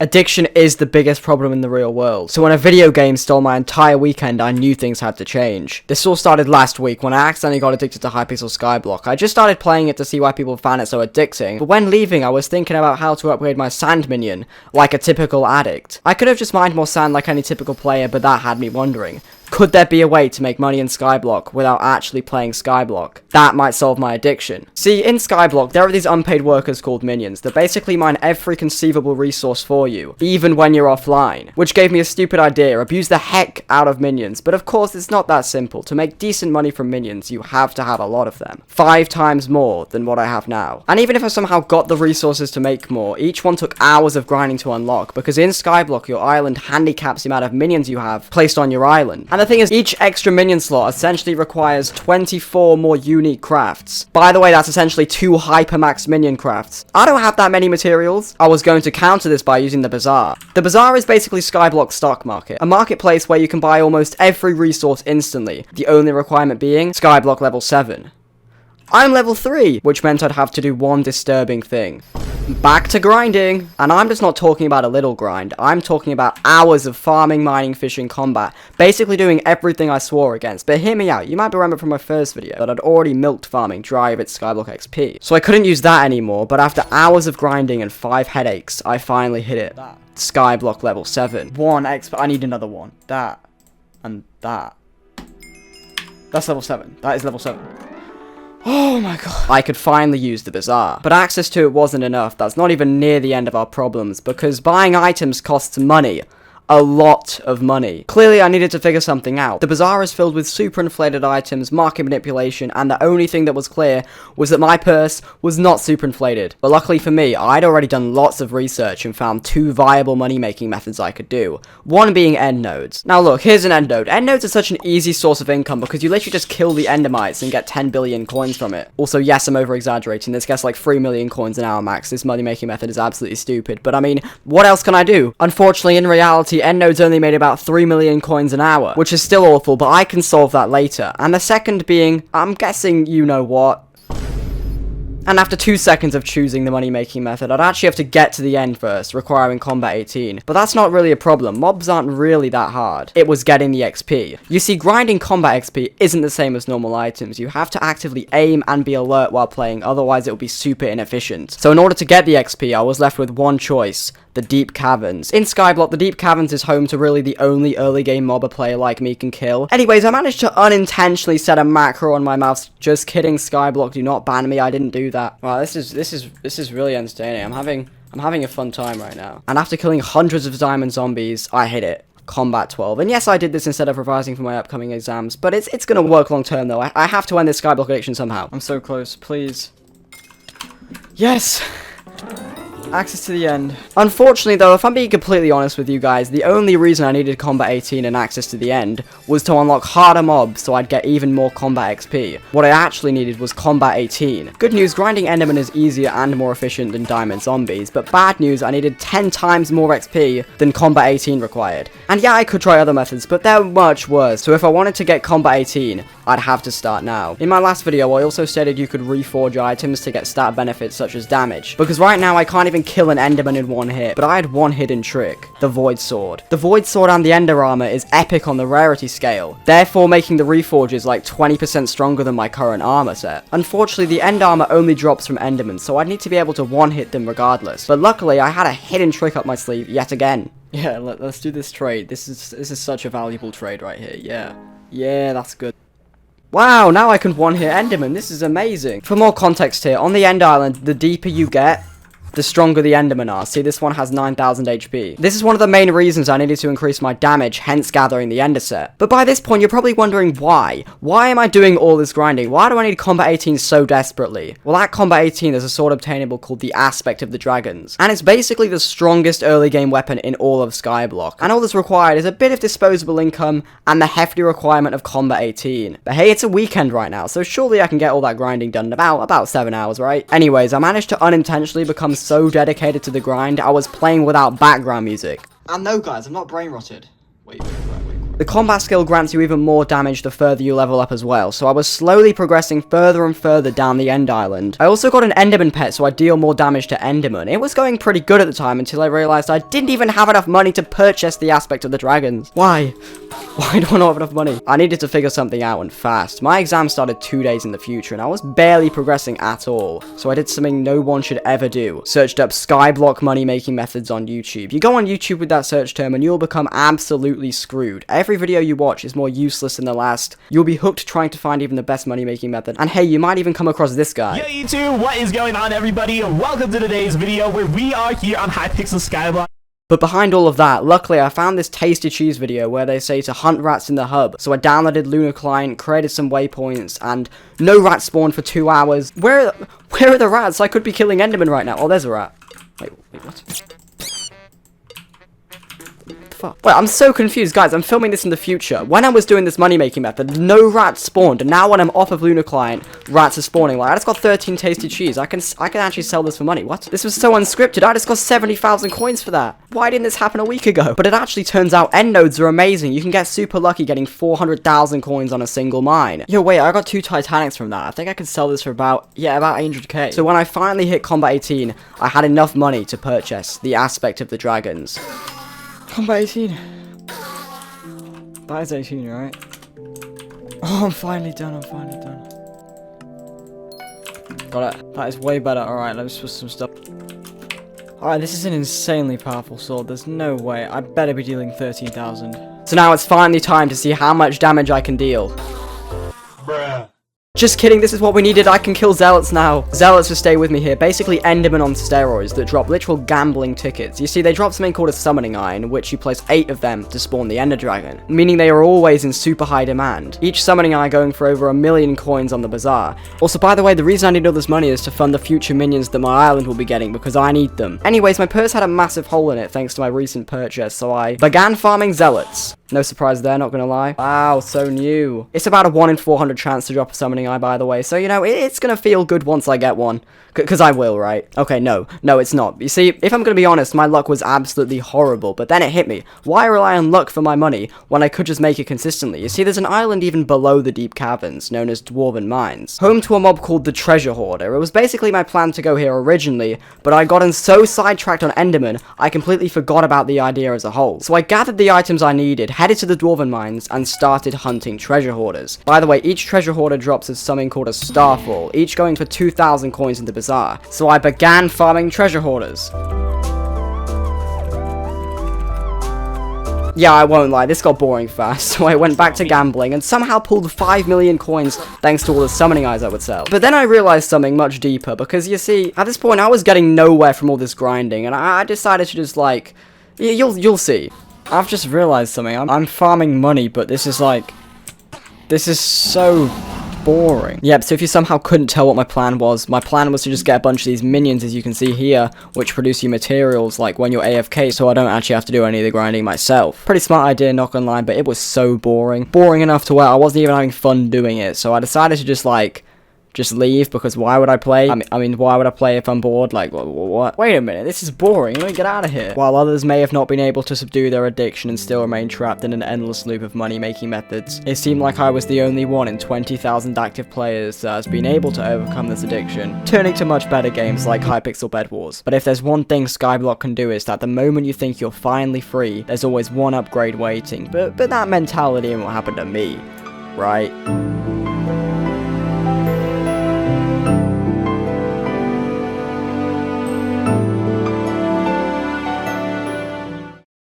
Addiction is the biggest problem in the real world, so when a video game stole my entire weekend, I knew things had to change. This all started last week when I accidentally got addicted to Hypixel Skyblock. I just started playing it to see why people found it so addicting, but when leaving I was thinking about how to upgrade my sand minion, like a typical addict. I could have just mined more sand like any typical player, but that had me wondering. Could there be a way to make money in Skyblock without actually playing Skyblock? That might solve my addiction. See, in Skyblock, there are these unpaid workers called minions that basically mine every conceivable resource for you, even when you're offline. Which gave me a stupid idea, abuse the heck out of minions, but of course it's not that simple. To make decent money from minions, you have to have a lot of them. 5 times more than what I have now. And even if I somehow got the resources to make more, each one took hours of grinding to unlock, because in Skyblock, your island handicaps the amount of minions you have placed on your island. And the thing is, each extra minion slot essentially requires 24 more unique crafts. By the way, that's essentially 2 hypermax minion crafts. I don't have that many materials. I was going to counter this by using the bazaar. The bazaar is basically Skyblock's stock market, a marketplace where you can buy almost every resource instantly, the only requirement being Skyblock level 7. I'm level 3, which meant I'd have to do one disturbing thing. Back to grinding! And I'm just not talking about a little grind, I'm talking about hours of farming, mining, fishing, combat, basically doing everything I swore against. But hear me out, you might remember from my first video that I'd already milked farming dry of its Skyblock XP. So I couldn't use that anymore, but after hours of grinding and 5 headaches, I finally hit it. Skyblock level 7. 1 XP, I need another one. That. And that. That's level 7. That is level 7. Oh my god. I could finally use the bazaar. But access to it wasn't enough. That's not even near the end of our problems, because buying items costs money. A lot of money. Clearly, I needed to figure something out. The bazaar is filled with super inflated items, market manipulation, and the only thing that was clear was that my purse was not super inflated. But luckily for me, I'd already done lots of research and found 2 viable money-making methods I could do. One being end nodes. Now look, here's an end node. End nodes are such an easy source of income because you literally just kill the endermites and get 10 billion coins from it. Also, yes, I'm over-exaggerating. This gets like 3 million coins an hour max. This money-making method is absolutely stupid. But I mean, what else can I do? Unfortunately, in reality, end nodes only made about 3 million coins an hour, which is still awful, but I can solve that later. And the second being, I'm guessing you know what. And after 2 seconds of choosing the money-making method, I'd actually have to get to the end first, requiring combat 18. But that's not really a problem, mobs aren't really that hard. It was getting the XP. You see, grinding combat XP isn't the same as normal items. You have to actively aim and be alert while playing, otherwise it will be super inefficient. So in order to get the XP, I was left with one choice. The Deep Caverns. In Skyblock, the Deep Caverns is home to really the only early game mob a player like me can kill. Anyways, I managed to unintentionally set a macro on my mouse. Just kidding, Skyblock, do not ban me, I didn't do that. Wow, this is really entertaining. I'm having a fun time right now. And after killing hundreds of diamond zombies, I hit it. Combat 12. And yes, I did this instead of revising for my upcoming exams, but it's gonna work long term though. I have to end this Skyblock addiction somehow. I'm so close, please. Yes! Access to the end. Unfortunately though, if I'm being completely honest with you guys, the only reason I needed combat 18 and access to the end was to unlock harder mobs so I'd get even more combat XP. What I actually needed was combat 18. Good news, grinding enderman is easier and more efficient than diamond zombies, but bad news, I needed 10 times more XP than combat 18 required. And yeah, I could try other methods, but they're much worse, so if I wanted to get combat 18, I'd have to start now. In my last video, I also stated you could reforge items to get stat benefits such as damage, because right now I can't even kill an enderman in one hit, but I had one hidden trick, the void sword. The void sword and the ender armor is epic on the rarity scale, therefore making the reforges like 20% stronger than my current armor set. Unfortunately, the end armor only drops from endermen, so I'd need to be able to one-hit them regardless, but luckily I had a hidden trick up my sleeve yet again. Yeah, let's do this trade. This is such a valuable trade right here. Yeah, that's good. Wow, now I can one-hit enderman. This is amazing. For more context here, on the end island, the deeper you get, the stronger the endermen are. See, this one has 9,000 HP. This is one of the main reasons I needed to increase my damage, hence gathering the ender set. But by this point, you're probably wondering why. Why am I doing all this grinding? Why do I need combat 18 so desperately? Well, at combat 18, there's a sword obtainable called the Aspect of the Dragons. And it's basically the strongest early game weapon in all of Skyblock. And all that's required is a bit of disposable income and the hefty requirement of combat 18. But hey, it's a weekend right now, so surely I can get all that grinding done in about 7 hours, right? Anyways, I managed to unintentionally become so dedicated to the grind, I was playing without background music. And no guys, I'm not brain rotted. Wait. The combat skill grants you even more damage the further you level up as well, so I was slowly progressing further and further down the end island. I also got an Enderman pet, so I deal more damage to Enderman. It was going pretty good at the time until I realized I didn't even have enough money to purchase the aspect of the dragons. Why? Why do I not have enough money? I needed to figure something out and fast. My exam started 2 days in the future and I was barely progressing at all. So I did something no one should ever do. Searched up Skyblock money making methods on YouTube. You go on YouTube with that search term and you'll become absolutely screwed. Every video you watch is more useless than the last. You'll be hooked trying to find even the best money making method. And hey, you might even come across this guy. Yo YouTube, what is going on everybody? Welcome to today's video where we are here on Hypixel Skyblock. But behind all of that, luckily I found this tasty cheese video where they say to hunt rats in the hub. So I downloaded Lunar Client, created some waypoints, and no rats spawned for 2 hours. Where are the rats? I could be killing Enderman right now. Oh, there's a rat. Wait, what? Wait, I'm so confused, guys. I'm filming this in the future. When I was doing this money-making method, no rats spawned, and now when I'm off of Lunar Client, rats are spawning. Like, I just got 13 tasty cheese. I can actually sell this for money. What? This was so unscripted. I just got 70,000 coins for that. Why didn't this happen a week ago? But it actually turns out end nodes are amazing. You can get super lucky getting 400,000 coins on a single mine. Yo, wait, I got 2 Titanics from that. I think I can sell this for about 800k. So when I finally hit Combat 18, I had enough money to purchase the aspect of the dragons. Combat 18. That is 18, right? Oh, I'm finally done. Got it. That is way better. Alright, let's put some stuff. Alright, this is an insanely powerful sword. There's no way. I better be dealing 13,000. So now it's finally time to see how much damage I can deal. Bruh. Just kidding, this is what we needed. I can kill Zealots now. Zealots will stay with me here. Basically Endermen on steroids that drop literal gambling tickets. You see, they drop something called a summoning eye, in which you place 8 of them to spawn the Ender Dragon, meaning they are always in super high demand. Each summoning eye going for over 1 million coins on the bazaar. Also, by the way, the reason I need all this money is to fund the future minions that my island will be getting, because I need them. Anyways, my purse had a massive hole in it thanks to my recent purchase, so I began farming Zealots. No surprise there, not gonna lie. Wow, so new. It's about a 1 in 400 chance to drop a summoning eye, by the way, so you know, it's gonna feel good once I get one. Because I will, right? Okay, no, it's not. You see, if I'm gonna be honest, my luck was absolutely horrible, but then it hit me. Why rely on luck for my money when I could just make it consistently? You see, there's an island even below the deep caverns, known as Dwarven Mines, home to a mob called the Treasure Hoarder. It was basically my plan to go here originally, but I'd gotten so sidetracked on Enderman, I completely forgot about the idea as a whole. So I gathered the items I needed, headed to the Dwarven Mines, and started hunting Treasure Hoarders. By the way, each Treasure Hoarder drops as something called a Starfall, each going for 2,000 coins in the bazaar. So I began farming Treasure Hoarders. Yeah, I won't lie, this got boring fast, so I went back to gambling and somehow pulled 5 million coins thanks to all the summoning eyes I would sell. But then I realized something much deeper, because you see, at this point I was getting nowhere from all this grinding, and I decided to just like, you'll see. I've just realized something. I'm farming money, but this is so boring. Yep, so if you somehow couldn't tell what my plan was to just get a bunch of these minions, as you can see here, which produce you materials like when you're AFK, so I don't actually have to do any of the grinding myself. Pretty smart idea, not gonna lie, but it was so boring. Boring enough to where I wasn't even having fun doing it, so I decided to just leave, because why would I play? I mean, why would I play if I'm bored? Like, what? Wait a minute, this is boring, let me get out of here. While others may have not been able to subdue their addiction and still remain trapped in an endless loop of money-making methods, it seemed like I was the only one in 20,000 active players that has been able to overcome this addiction, turning to much better games like Hypixel Bed Wars. But if there's one thing Skyblock can do, is that the moment you think you're finally free, there's always one upgrade waiting. But that mentality ain't what happened to me, right?